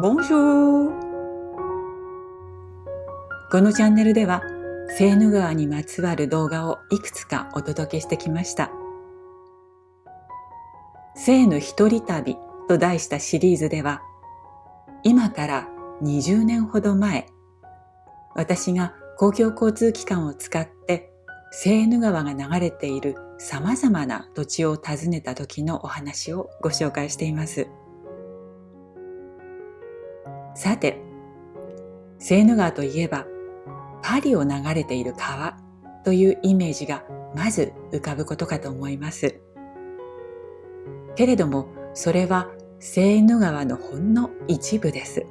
ボンジュール。このチャンネルではセーヌ川にまつわる動画をいくつかお届けしてきました。セーヌ一人旅と題したシリーズでは、今から20年ほど前、私が公共交通機関を使ってセーヌ川が流れているさまざまな土地を訪ねた時のお話をご紹介しています。さて、セーヌ川といえばパリを流れている川というイメージがまず浮かぶことかと思います。けれどもそれはセーヌ川のほんの一部です。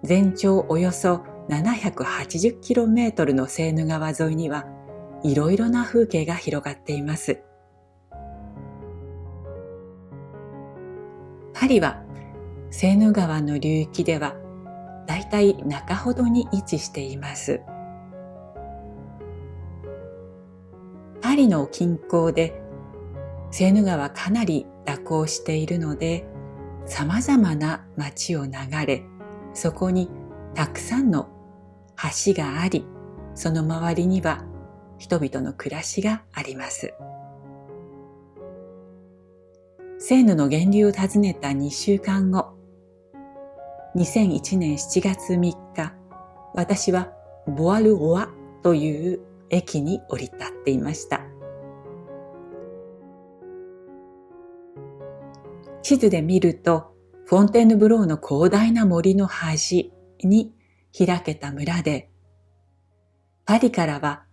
全長およそ 780km のセーヌ川沿いにはいろいろな風景が広がっています。パリはセーヌ川の流域ではだいたい中ほどに位置しています。パリの近郊でセーヌ川はかなり蛇行しているので、さまざまな町を流れ、そこにたくさんの橋があり、その周りには人々の暮らしがあります。セーヌの源流を訪ねた2週間後、2001年7月3日、私はボアル・ロワという駅に降り立っていました。地図で見ると、フォンテーヌブローの広大な森の端に開けた村で、パリからは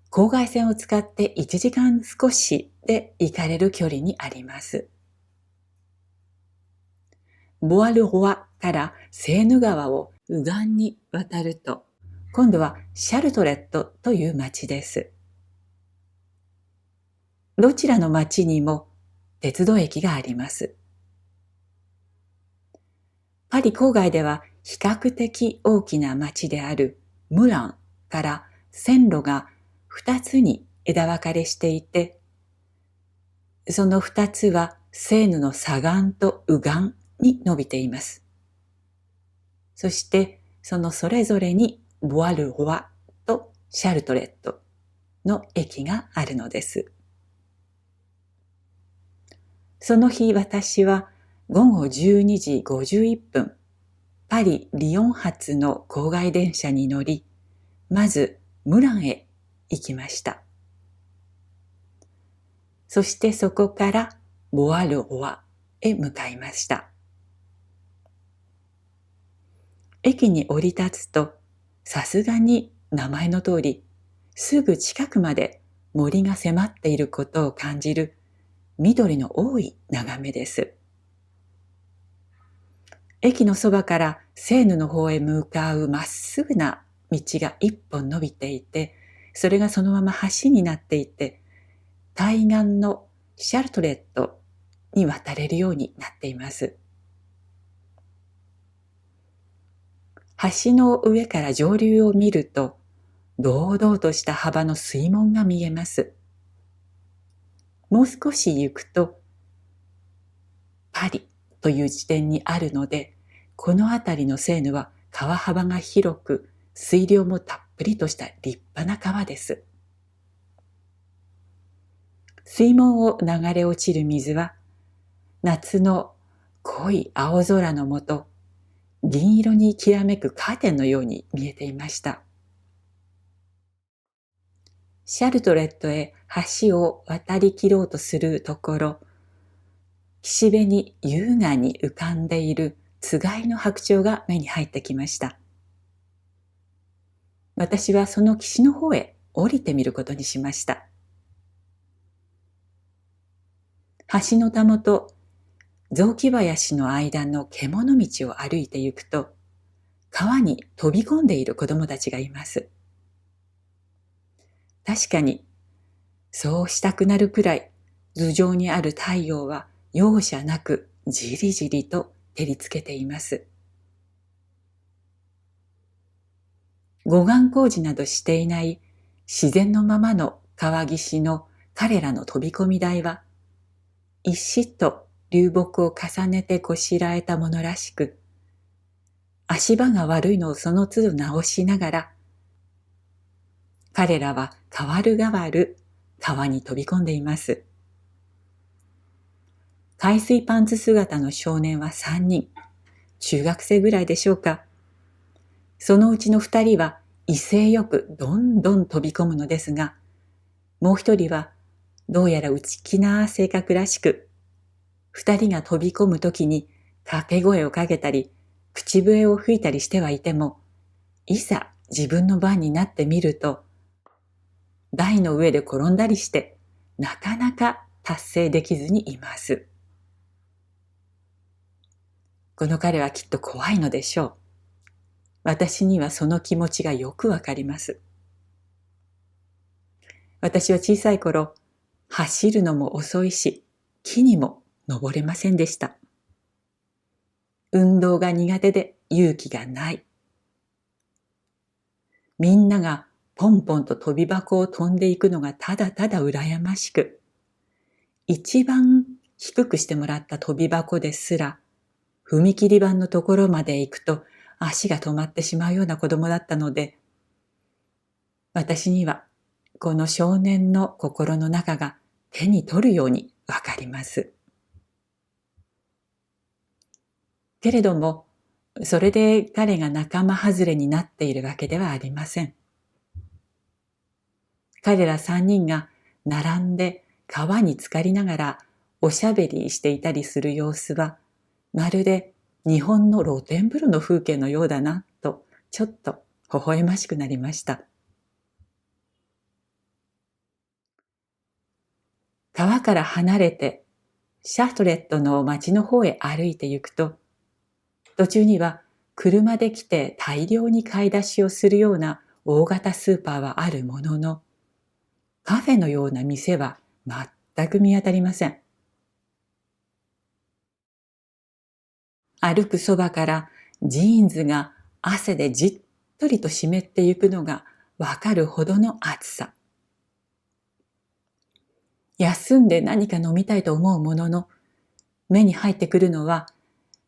郊外線を使って1時間少しで行かれる距離にあります。ボアル・ロワからセーヌ川を右岸に渡ると、今度はシャルトレットという町です。どちらの町にも鉄道駅があります。パリ郊外では比較的大きな町であるムランから線路が2つに枝分かれしていて、その2つはセーヌの左岸と右岸に伸びています。そしてそのそれぞれにボアル・ロワとシャルトレットの駅があるのです。その日私は午後12時51分、パリ・リヨン発の郊外電車に乗り、まずムランへ行きました。そしてそこからボアル・ロワへ向かいました。駅に降り立つと、さすがに名前の通り、すぐ近くまで森が迫っていることを感じる緑の多い眺めです。駅のそばからセーヌの方へ向かうまっすぐな道が一本伸びていて、それがそのまま橋になっていて、対岸のシャルトレットに渡れるようになっています。橋の上から上流を見ると、堂々とした幅の水門が見えます。もう少し行くと、パリという地点にあるので、この辺りのセーヌは川幅が広く、水量もたっぷりとした立派な川です。水門を流れ落ちる水は、夏の濃い青空のもと、銀色にきらめくカーテンのように見えていました。シャルトレットへ橋を渡り切ろうとするところ、岸辺に優雅に浮かんでいるつがいの白鳥が目に入ってきました。私はその岸の方へ降りてみることにしました。橋のたもと、雑木林の間の獣道を歩いて行くと、川に飛び込んでいる子供たちがいます。確かに、そうしたくなるくらい、頭上にある太陽は容赦なくじりじりと照りつけています。護岸工事などしていない自然のままの川岸の彼らの飛び込み台は、一しと流木を重ねてこしらえたものらしく、足場が悪いのをその都度直しながら、彼らは代わる代わる川に飛び込んでいます。海水パンツ姿の少年は3人、中学生ぐらいでしょうか。そのうちの2人は威勢よくどんどん飛び込むのですが、もう1人はどうやら内気な性格らしく、2人が飛び込むときに掛け声をかけたり、口笛を吹いたりしてはいても、いざ自分の番になってみると、台の上で転んだりして、なかなか達成できずにいます。この彼はきっと怖いのでしょう。私にはその気持ちがよくわかります。私は小さい頃、走るのも遅いし、木にも登れませんでした。運動が苦手で勇気がない。みんながポンポンと飛び箱を飛んでいくのがただただ羨ましく、一番低くしてもらった飛び箱ですら、踏切板のところまで行くと足が止まってしまうような子供だったので、私にはこの少年の心の中が手に取るようにわかります。けれども、それで彼が仲間外れになっているわけではありません。彼ら3人が並んで川に浸かりながらおしゃべりしていたりする様子は、まるで日本の露天風呂の風景のようだなと、ちょっと微笑ましくなりました。川から離れてシャトレットの町の方へ歩いて行くと、途中には車で来て大量に買い出しをするような大型スーパーはあるものの、カフェのような店は全く見当たりません。歩くそばからジーンズが汗でじっとりと湿っていくのがわかるほどの暑さ。休んで何か飲みたいと思うものの、目に入ってくるのは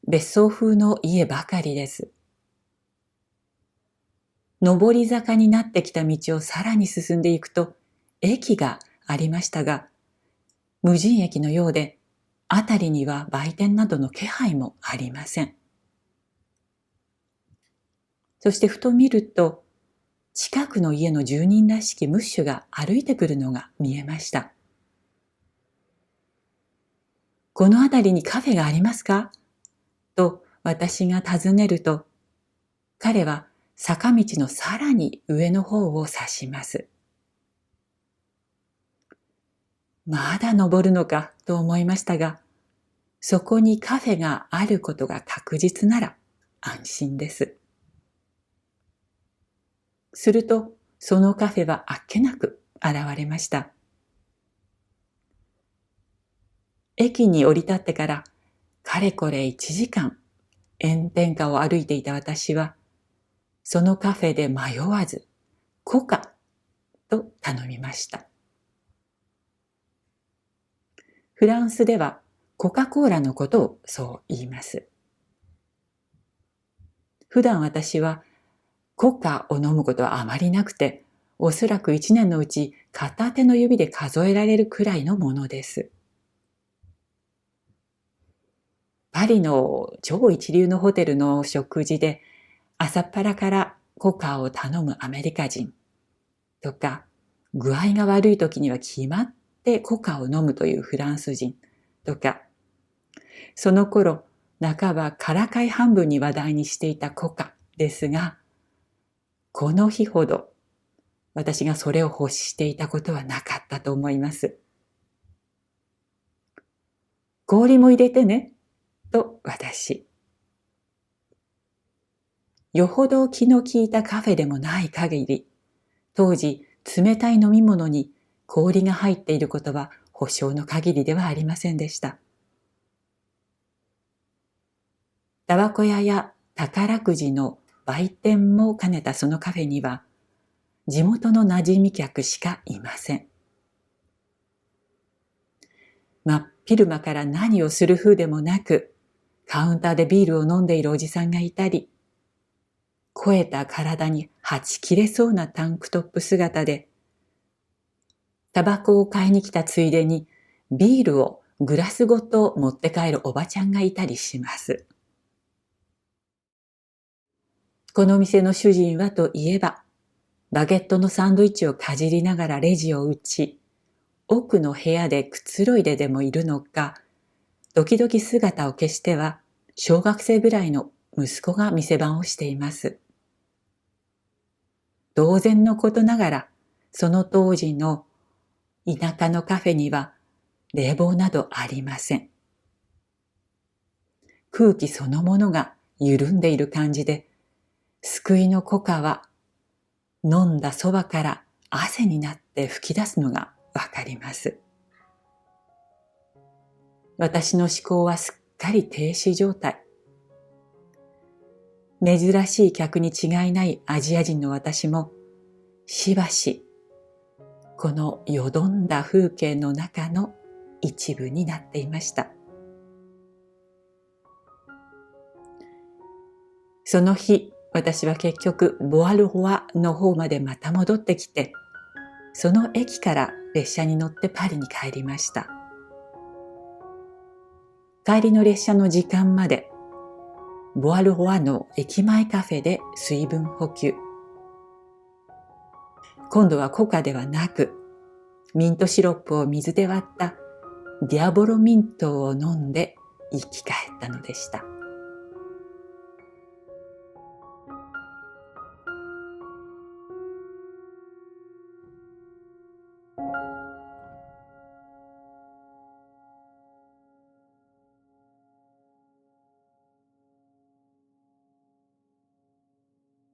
別荘風の家ばかりです。上り坂になってきた道をさらに進んでいくと、駅がありましたが、無人駅のようで、あたりには売店などの気配もありません。そしてふと見ると、近くの家の住人らしきムッシュが歩いてくるのが見えました。このあたりにカフェがありますかと私が尋ねると、彼は坂道のさらに上の方を指します。まだ登るのかと思いましたが、そこにカフェがあることが確実なら安心です。すると、そのカフェはあっけなく現れました。駅に降り立ってからかれこれ1時間炎天下を歩いていた私は、そのカフェで迷わずコカと頼みました。フランスではコカ・コーラのことをそう言います。普段私はコカを飲むことはあまりなくて、おそらく1年のうち片手の指で数えられるくらいのものです。パリの超一流のホテルの食事で朝っぱらからコカを頼むアメリカ人とか、具合が悪い時には決まってコカを飲むというフランス人とか、その頃半ばからかい半分に話題にしていたコカですが、この日ほど私がそれを欲していたことはなかったと思います。氷も入れてね、と私。よほど気の利いたカフェでもない限り、当時冷たい飲み物に氷が入っていることは保証の限りではありませんでした。タバコ屋や宝くじの売店も兼ねたそのカフェには、地元の馴染み客しかいません。真っ昼間から何をする風でもなく、カウンターでビールを飲んでいるおじさんがいたり、肥えた体にはち切れそうなタンクトップ姿で、タバコを買いに来たついでにビールをグラスごと持って帰るおばちゃんがいたりします。この店の主人はといえば、バゲットのサンドイッチをかじりながらレジを打ち、奥の部屋でくつろいででもいるのか、時々姿を消しては、小学生ぐらいの息子が店番をしています。当然のことながら、その当時の田舎のカフェには冷房などありません。空気そのものが緩んでいる感じで、救いのコカは飲んだそばから汗になって吹き出すのがわかります。私の思考はすっかり停止状態。珍しい客に違いないアジア人の私も、しばし、このよどんだ風景の中の一部になっていました。その日、私は結局、ボアルロワの方までまた戻ってきて、その駅から列車に乗ってパリに帰りました。帰りの列車の時間まで、ボアルロワの駅前カフェで水分補給。今度はコカではなく、ミントシロップを水で割ったディアボロミントを飲んで生き返ったのでした。